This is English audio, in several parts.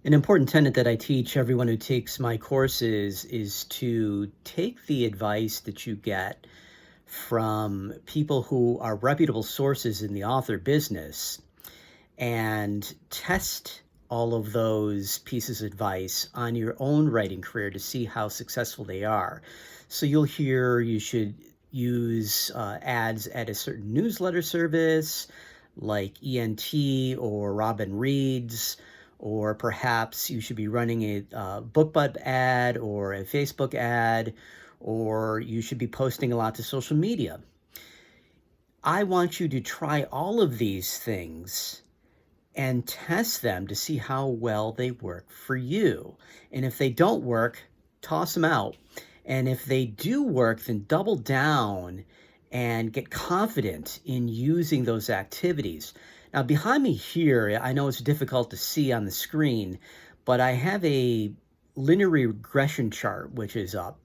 An important tenet that I teach everyone who takes my courses is to take the advice that you get from people who are reputable sources in the author business and test all of those pieces of advice on your own writing career to see how successful they are. So you'll hear you should use ads at a certain newsletter service like ENT or Robin Reed's, or perhaps you should be running a BookBub ad or a Facebook ad, or you should be posting a lot to social media. I want you to try all of these things and test them to see how well they work for you. And if they don't work, toss them out. And if they do work, then double down and get confident in using those activities. Now, behind me here, I know it's difficult to see on the screen, but I have a linear regression chart which is up.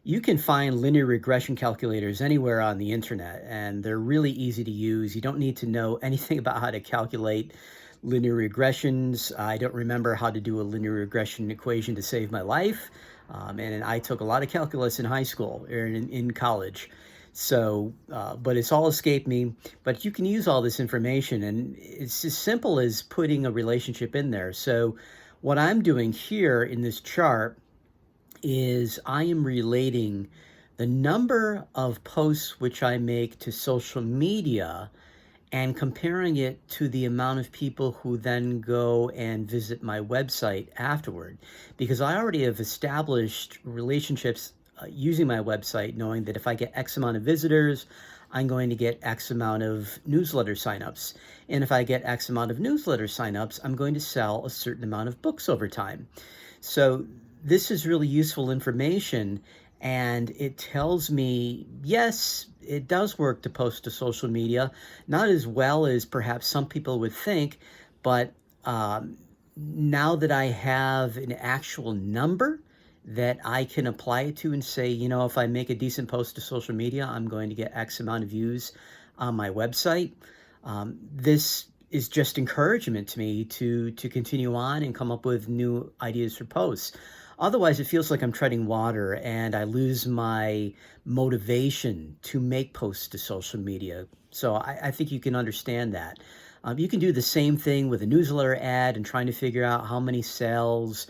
You can find linear regression calculators anywhere on the internet, and they're really easy to use. You don't need to know anything about how to calculate linear regressions. I don't remember how to do a linear regression equation to save my life. And I took a lot of calculus in high school or in college. So, but it's all escaped me. But you can use all this information, and it's as simple as putting a relationship in there. So, what I'm doing here in this chart is I am relating the number of posts which I make to social media and comparing it to the amount of people who then go and visit my website afterward. Because I already have established relationships using my website, knowing that if I get X amount of visitors, I'm going to get X amount of newsletter signups. And if I get X amount of newsletter signups, I'm going to sell a certain amount of books over time. So this is really useful information, and it tells me, yes, it does work to post to social media, not as well as perhaps some people would think, but now that I have an actual number that I can apply it to and say, if I make a decent post to social media, I'm going to get X amount of views on my website. This is just encouragement to me to continue on and come up with new ideas for posts. Otherwise, it feels like I'm treading water and I lose my motivation to make posts to social media. So I think you can understand that. You can do the same thing with a newsletter ad and trying to figure out how many sales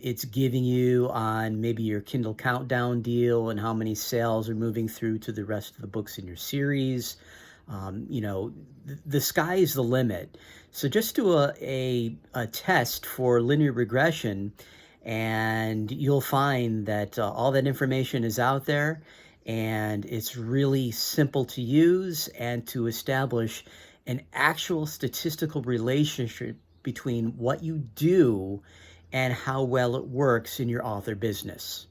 it's giving you on maybe your Kindle Countdown deal and how many sales are moving through to the rest of the books in your series. The sky is the limit. So just do a test for linear regression, and you'll find that all that information is out there, and it's really simple to use and to establish an actual statistical relationship between what you do and how well it works in your author business.